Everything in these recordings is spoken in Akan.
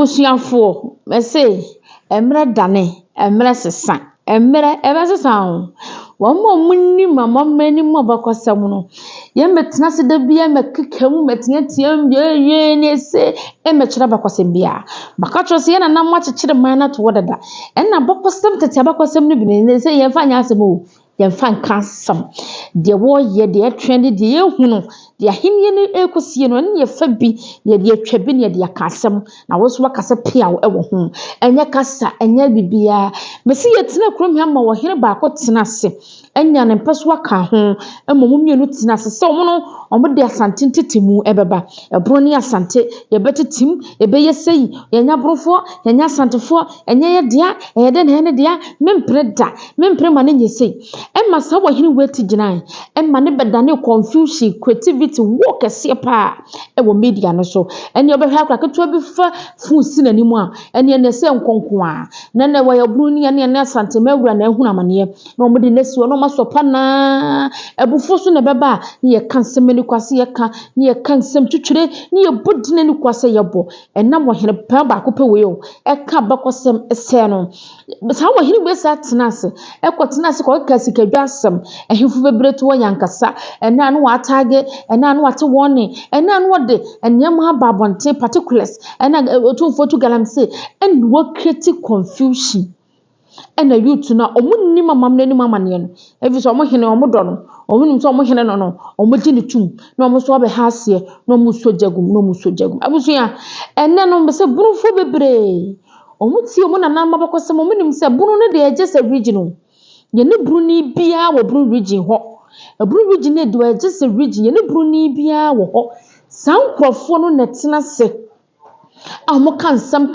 Abusuafo, me say, emre dane, emre sesa, ebe sesa ho. Wamo munni mama mani mo bakwasam no. Ye metena se da bia mekekam metia tiam ye ne se e mekira bakwasam bia. Baka tro se ye na nam akekire man na to wodada. Na bakwasam tete bakwasam no bi ne se ye fa nya asem o. Ye fa nka asem. De wo ye de trend de ye hunu. De ahenye ne ekosie no ne ye fa bi ye de atwa bi ne de akasem na wo so wakasa pia wo ewo ho. Enye kasa enye bibia. Mesi ye tena krom ya ma wo hene ba ko tena se. Enya ne mpso aka ho emommienu tina sese omo de asante ntetimu ebeba ebro ne asante ye betetim ebeye sei yenya brofo yenya asantefo enye ye dia eyede ne ne dia mempre ma ne nyesei emma sa wo hini weti ginan emma ne bedane confusion creativity work ese pa ewo media no so enye obehwa akra keto bi fa fu sinani mu a enye ne se nkonko a na wo ye bru ne ne asante mawura na ehunu amane na omo de nesuo no masopa na ebufo so ne beba ne ye kansem ni kwase ye ka ne ye kansem twetwere ne ye bodine ni kwase ye bo enam wo hene pa ba ko pe we o e ka bakosem ese no sa wo hene we sa tenase e ko tenase ko ka sika dwasem ehifo bebre to yankasa ena no atage ena no ate woni ena no de enyam ha babonte particulars ena otumfo to galamse en wo create confusion ena youth na omunni mamam nani mamane no evi so omohene omodo no omunnim so omohene no omo gini tum na omo so be haase na omo so jagum abusua enne no be se burufo bebre omuti omo nana mabakosem omunnim se bunu no de eje se region ye ne bruni bia wo bru region ho bru region ne de eje se region ye ne bruni bia wo ho sankrofo no netena se amo kansam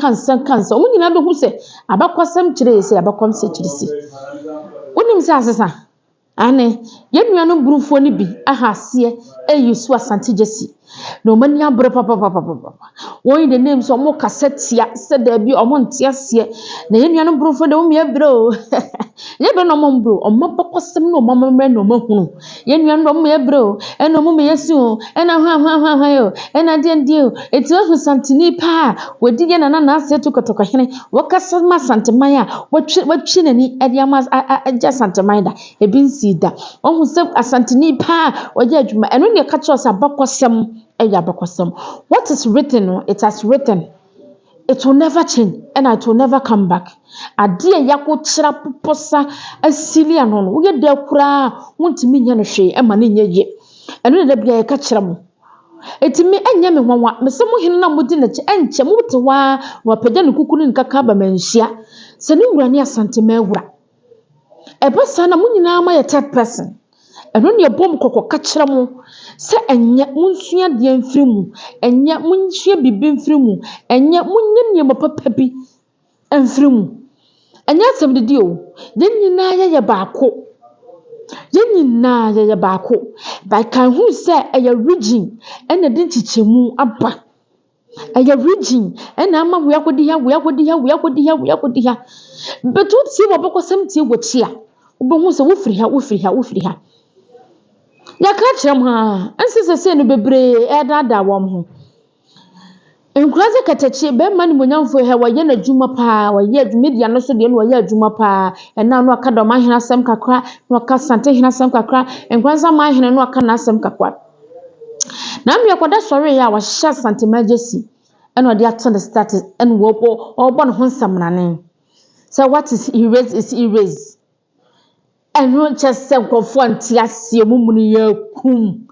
omo nyina be hu se abakwasam kire se abakwamse kire se wonim se asesa ane yenua no brufo ni bi ahase eyusu asante jesi no mani abro papa won the name so mo kasetia se da bi omo ntiase na yenua no brufo de mo ebro ye be no mo mbro omo bakosem no mo memre no mo hunu yenua no mo ebro e no mo yesu e na hwa yo e na die eti ohu santini pa wodi ye na ase tokotoka hene wakasa ma santeman a watwi nani ade ama aja santeman da ebi nsida ohu se asantini pa waje adwuma eno ne ka cho sa bakosem eya bakosem what is written it has written. It will never change and it will never come back. Ade yako kira poposa asili anono. Wo ye de kura wontimi nya no hwe e ma ne nya ye. Eno ne da bia ye ka kira mo. Etimi enya me hwanwa. Me se mo hene na modi na che enche mo te wa pagya ne kukuru nkaka ba manhia. Se ne wura ne asante ma wura. Ebe sa na mo nyina ma ye third person. Eno ne bom kokko ka kira mo. Se enya munsua de mfiri mu enya munsua bibi mfiri mu enya munye nyema papa bi mfiri mu enya asem de o de nyina ye baako ba kan hu se eya region ena de chichemu aba eya region ena ama wo yakodi ha betu ti wo bokosem ti wo chia wo hu se wo firi ha ya ka kyerem ha ensese no bebre edada wom ho enkraze katachi be mani monyamfo he waye na dwuma pa waye media no so de no waye adwuma pa ena no aka do ma hena asem kakra no aka sante hena asem kakra enkwanza ma hena no aka na asem kakra na me yakoda sori ya wa hya sante majesty ena ode ato the status en wo obo no ho nsam nane so what is erase eno chese nkofo antiasie mumunu yakum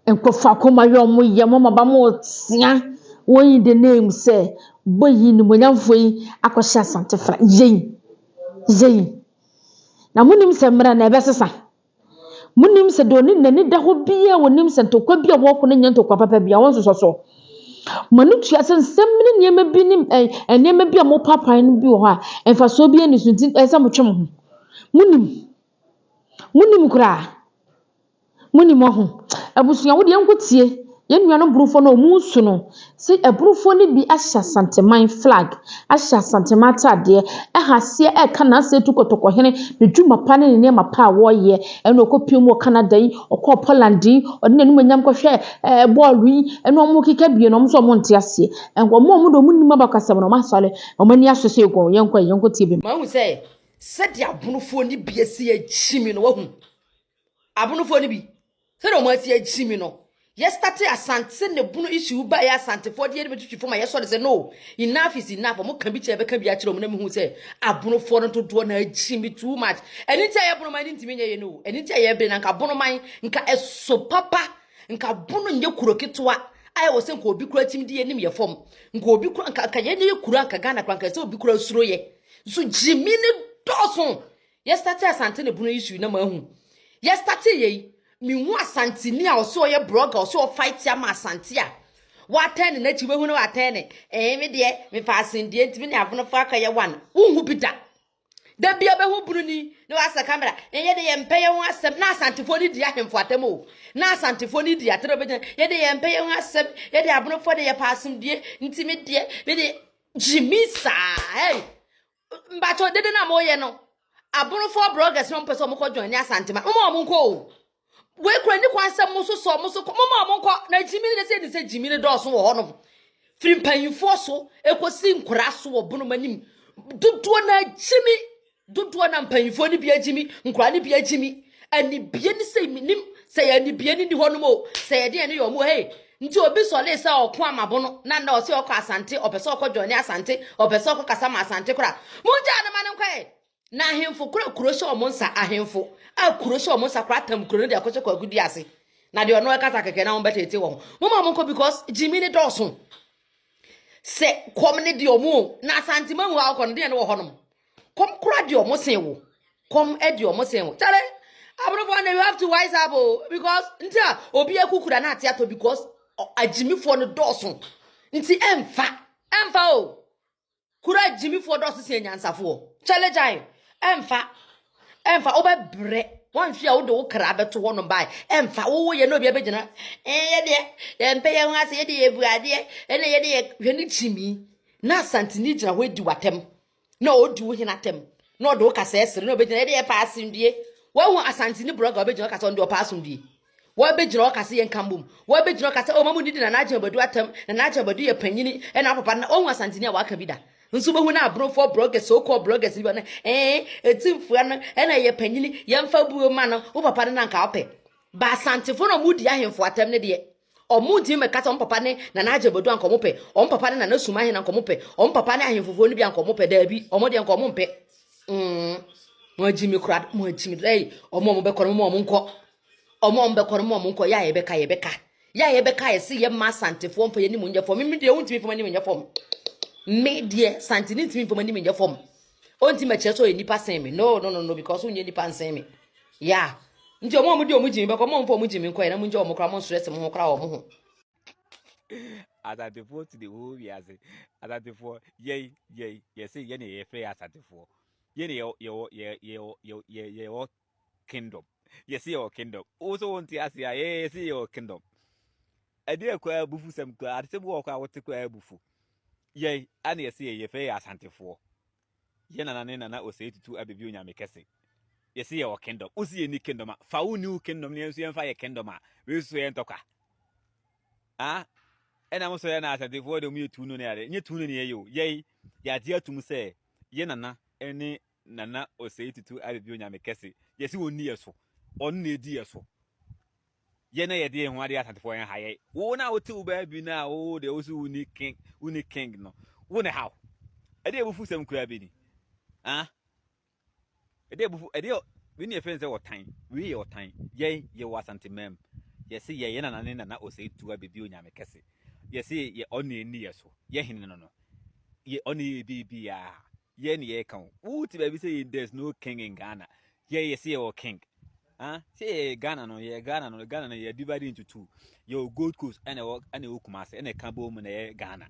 nkofo akoma yomo yemo maba mo tia won the name say boyi ni monyamfo yi akohya asante fra yen na munim se mra na ebesesa munim se do ni nani da ho bia wonim se ntokwa bia wo ko ne ntokwa papa bia won so manu tua se nsem ne niema bi ni niema bia mo papa ni bi ho a emfa so bia ni sunti esa mo twem ho munim kura munim ho abusuya wo de enkotie Yen nuanom burufo no mu su no se eburufo ni bi ahya santeman flag ahya santeman tade ehase eka na se tu kotokohene ne dwuma pa ne ne mapa woye eno okopie mu Canada yi okọ Poland yi ode ne nyam kwohwe ball yi eno omo keka bie no so omo nte ase enko mo do mu nima bakasem no masale omani ahwese ego yenko tie bi ma hu se de abunufo ni bi esi achimi no wahu abunufo ni bi se de o ma si achimi no yesterday asante ne bunu issue ba ya asante for de metwitwifo ma yeso de say no enough is enough mo kan bi chebe kan bi a kire mo na me hu say abunufo no todo na achimi too much eni tia ye bunu man ntimi nye ye no eni tia ye be na nka bunu man nka eso papa nka bunu nye kuro ketwa aye wo se nka obi kura tim de enim ye fom nka obi kura nka ye ne kura nka Ghana kura nka se obi kura suro ye so jimi ne doson yesterday asante ne bunu issue na ma hu yesterday ye mi hu asante ni a so ye blogger o so fight ya ma asante a wa ten na chi behu na wa ten me de me fa asende ntimi ne abono fa aka ye wan hu bida da bia behu bunu ni na wa sa camera ye de ye mpe ye hu asem na asante fo ni di ahemfo atem o na asante fo ni di atero be ye de ye mpe ye hu asem ye de abono fo de ye pa asem die ntimi de me de jimisa hey mbacho dede na mo ye no abono fo bloggers no pese o mo ko join ni asante ma mo nko we kura ni kwansem muso so mo nko na jimi ne se jimi ne do so wo ho no firi mpanyimfo so ekosi nkura so wo bunu manim duduo na jimi duduo na mpanyimfo ni bia jimi nkura ni bia jimi ani bia ni se minim se ya ni bia ni ho no mo se ya de ne yo mo hey nti obi so le se okwa amabono na nda o se okwa asante opese okwa join asante opese okwa kasa ma asante kura mo ja na manem kwa na ahemfo kura kurosho omonsa ahemfo kurosho omonsa kura tam kuro de akoche kwa gudi ase na de ono ekata keke na ombetete wo mo monko because jimi ne doson se kom ne de omo na asante manwu akon de ne wo honom kom kura de omo sen wo kom e de omo sen wo tare abro you have to wise up because ntia obi akukura na ate ato because ajimi fo no doson nti emfa o kura ajimi fo doson sen nyansafo challenge emfa obebre wan hwe a wo de wo kra beto wo no bai emfa wo ye no bia begina ye de ye mpe ye hu ase ye de ye buade ene ye de ye hwe ni chimi na santini gina ho di watem na odi wo hina tem na odo kasa esere na obegina ye de ye pa asindie wo hu asantini blogger obegina kasa ondo pa asindie wo begina kasa ye nkambum wo begina kasa o mamu didi na na agya badu atem na na agya badu ye panyini ena papa na o hu asantini a waka bi da nso behu na abro bloggers so called bloggers bi na etimfu na na ye panyini ye mfa buo ma no wo papa na nka ope ba santefo no mudi ahemfo atem ne de o mudi me kata on papa ne na na ajebedu anko mope on papa ne na na suma he na anko mope on papa ne ahemfofo ni bi anko mope da bi o mo de anko mope mo ajimi kura mo ajimi dai o mo be kono mo nko o mo be kono mo nko ya ye beka ye se ye ma santefo mfa ye ni mo nyefo mi de wuntimi fo mani mo nyefo me dear santini ntimi fo mani me nyefo onti ma cheso e nipa sen me no because unye nipa sen me yeah nti omo mo di omo jimi be ko mo mfo omo jimi nko e na mo nje omo kra mo stress mo kra omo ho Asantefoɔ to the whole years. Asantefoɔ, say, ye free asantefoɔ. Ye kingdom. Yes, your kingdom. Also, want to ask ye see your kingdom. A dear choir bufu some clad, some walk out to choir bufu. Yea, and ye see ye free asantefoɔ. Yenana na was say to a baby on Mikesi. Ye see your kingdom. Usi any kingdom. Fau new kingdom near and fire kingdom. We say and talk. Ah. And I'm so na asante for the mu tunu ne ade nye tunu ne ye o ye ya dia tum se ye nana ene nana o se tutu abibio nya mekese ye se woni yeso on na edi yeso ye na ye de ho ade asante for yan haye wo na o ti u ba bi na o de o su uni king no wo ne how ade ebufu sem kura bi ni ah ade ebufu ade we ne fence o tan we ye o tan ye wo asante mem ye se ye nana ne nana o se tutu abibio nya mekese yes, ye only near so. Ye no. Ye only be ye ni count. Would baby say there's no king in Ghana? Ye see or king. Say Ghana no, ye divided into two. Your Gold Coast and a Kumasi and a Cambo and Ghana.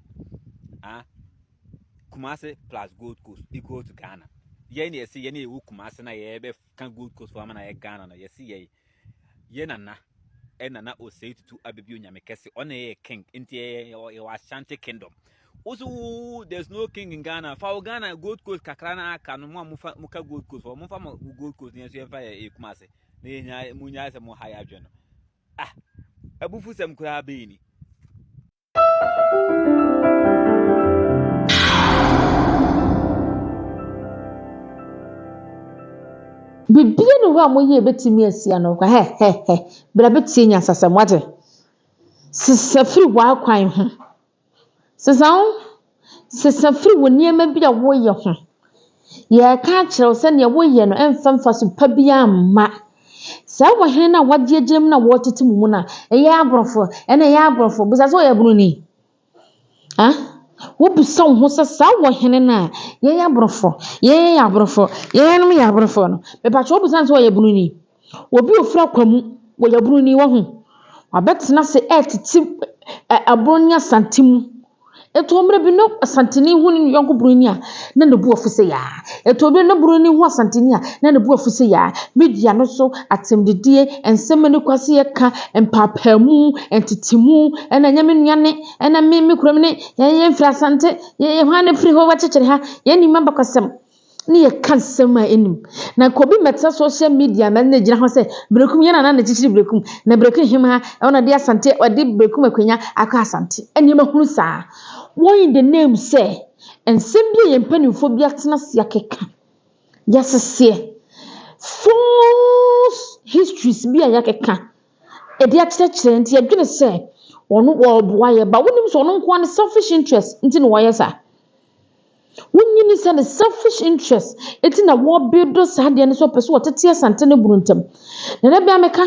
Kumasi plus Gold Coast equal to Ghana. Ye see any Kumasi and I can Gold Coast for Ghana. Ye see ye nana. na osei tutu abebi onyame kese one king inti Ashanti kingdom. Also, there's no king in Ghana. For Ghana, Gold Coast kakrana kanu muka Gold Coast. For mufa Gold Coast ni so e kumase. Ni munya se mo high adweno. Abufu sem kura be ni. Bibia no wa moye betimi asia no kwa he bra betie nya sasam wate sisafiri wa kwan ho sisafiri wo niema bia wo ye ho ye ka kire se ne wo ye no emfamfa so pa bia ma sa wo hene na wajejem na wo tete mu na eye abrofo ene ye abrofo busa so ye bunu ni wo busa ho sa wo hene na ye abrofo ye abrofo ye no ye abrofo no be pa cho busa so ye bunu ni obi ofura kwamu wo ye bunu ni wo ho abetena se etiti abronya santimu eto mre bi no asantini hu ni yonko bruni a na ne bu ofuse ya eto bi no bruni hu asantini a na ne bu ofuse ya media no so atemdedie ensem ne kwase ye ka empapamu entitimu ena nyame nuane ena me kurom ne ye mfra asante ye hwane firi ho wachechere ha ye ni mamba kwasem ni ye kansem a enim na kobi meta social media ma na gina ho se brekum ye na chichiri brekum na brekum him ha ona de asante odi brekum akwanya aka asante eni ma hunu saa what in the name say and simply ye mpanifo bi atena sia keka yasese false histories bi ayakeka e de akyekyere nti adwene se ono wo boa ye ba wonim so ono nko an selfish interest nti no wo yesa wonyini se the selfish interest eti na wo build so ade ne so person otete asante ne buruntam na na bia meka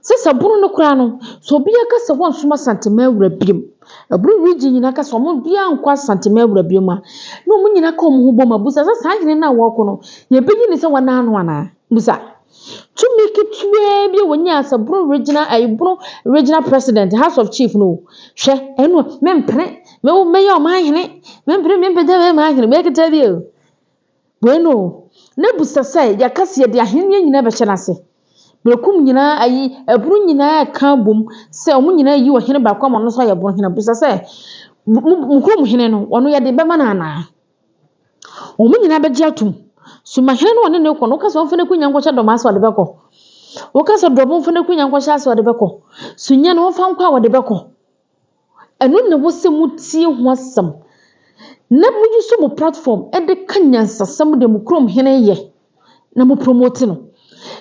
se sabunu no kura no so bia ka se won soma sante ma wura biem aburu rigi nyina ka so mo bia nkwa sante ma wura biem a no mo nyina ka mo hubo mabusa sa hene na wo ko no ye beyi ni se wana anu ana busa to make it we bia wonya asaburu regional president house of chief no hwe enu mempre me yo ma hene mempre da ma hene me keta bi o bueno na busa sai ya kase de ahene nyina be chenase brekum nyina ayi aburu nyina ka bom se omu nyina yi wo hene ba kwa mo no so ya buru hene busa se mukrom hene no wono ya de be mana na omu nyina be giatum suma hene no wone ne ko no ka so mfene kunya nkwa do maso de be ko wo ka so do mfene kunya nkwa sha so de be ko sunya no fa nkwa wo de be ko enu ne wo se mutie ho asam na mu yusu mu platform e de kanyansa sam de mukrom hene ye na mu promote no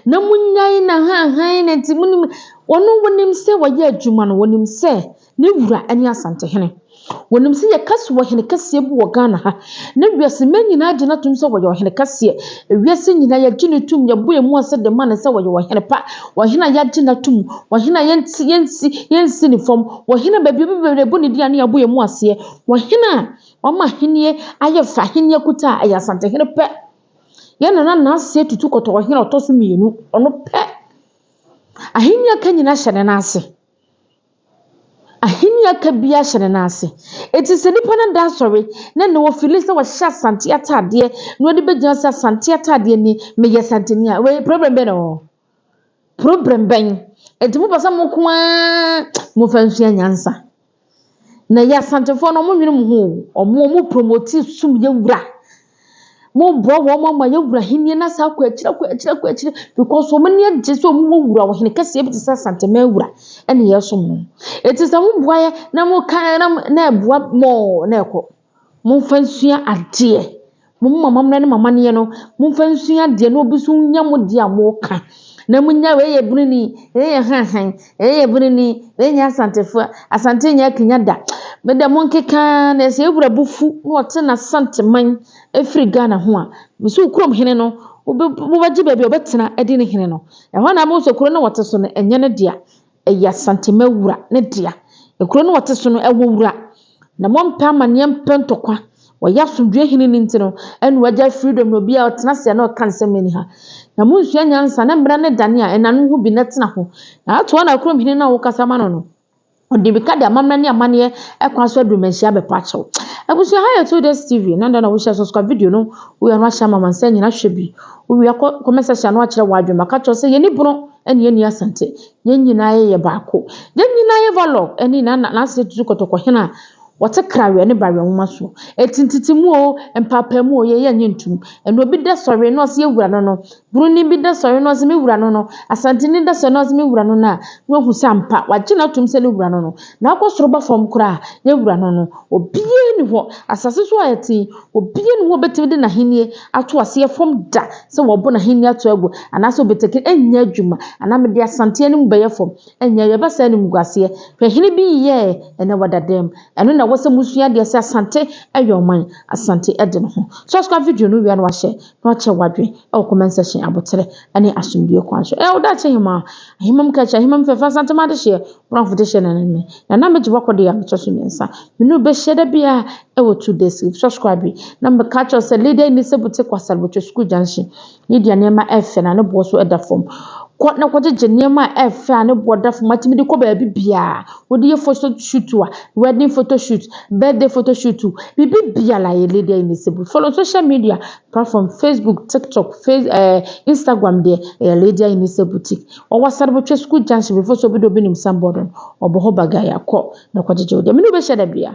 na munyai na han na ti munim wonim se waye adwuma no wonim se ne wura ani asante hene wonim se ye kaso wo hene kase bu wo Ghana ha na wiase manyina agina tum se wo hene kase wiase nyina ya gine tum ya bu emu ase de man se wo hene pa wo hene ya gina tum wo hene yensi ni fom wo hene babi bu ne dia na ya bu emu ase wo hene wo ma hene aye fa hene kuta aye asante hene pe yana na ase tutu koto hina otoso mienu ono pe ahinya ka nyina hyene na ase ahinya ka bia hyene na ase eti se nipa na da sorry na no feel se wa sha sante atade no de begina sa sante atade ni meye sante ni a we problem be no problem ben eti mo pasa mo kwa mo fansu anyansa na ya sante fo no mo nwene mo ho omo promote sum ye wura mo bro wo mama ye wura hinie na sa kwa akira because so many agye so mo wura wo hene kase e bi sa sante ma wura ene ye so mo eti sa mo boa na mo kan na boa mo na ekọ mo fansua ade mo mama ne mama ne no mo fansua ade na obi so nya mo de amo ka na mo nya we ye bunini ye han ye bunini we nya asante nya kinya da me de mo nkeka na se wura bufu no ote na sante man efri Ghana ho a misu krom hene no wo baji baabi obetena edi ne hene no ehwa na mo so kro na wote so no enye ne dia eya santema wura ne dia ekro na wote so no ewo wura na mo mpa amane mpentokwa wo ya sodwe hene ni ntino enu waja freedom no bia otena se na okanse meni ha na mo nsu anyansa na mbra ne dane a enanu hu bi netena ho na ato na krom hene na wo kasama no odibika de amamna ne amane ekwaso adumanhia be pacho abusu ha to this TV na na wo share subscribe video no wo ya no ahia mama nsa nyina hwe bi wo ya comment section no akire wadwe maka cho se ye ni bono ɛne yɛni Asante yɛn nyinaa yɛ baako yɛn nyinaa yɛ valor ɛne na asɛ tutu kɔtɔkɔhena wɔte krawe ne bawe nwoma so etintitimu o empapamu o ye nye ntum eno bi da sɔre no ɔse ewura no bruni bi da sɔre no ɔse me wura no Asante ni da sɔre no ɔse me wura no na hu sampa wagye na tum se ne wura no na akɔsoro ba fam kra ye wura no obie ni ho asase so ayeti obie ni ho betimi de na henie ato ase fam da se wo bo na henie ato agu anaso beteke enya adwuma anam de Asante ni mbɛyɛ fam enya ye basa ni mguase hwɛ hene bi ye ene wadadam eno na wose musua de se Asante ayoman Asante ede no ho subscribe video no wia no ahye na ache wadwe e comment section abotere ane asomdue kwanso oda che hima himam ka che himam fefa Asante ma de hye bron fote hye na me na meje wakode ya meto so mensa menu be hye da bia e wo 2 days subscribe na me ka che se leader ni se bute kwasal bute school junction ni dia nema efe na ne bo so eda fom na kwaje niema efe ne bo da fom atimi de ko ba bia wodi ye photo shoot wa wedding photo shoot birthday photo shoot bibi bia la ye leader in Sebu follow social media platform Facebook TikTok Instagram there leader in Sebu boutique o wasar bo school junction before so bi do binim sambodon obo ho bagaya ko na kwaje de me no be sheda bia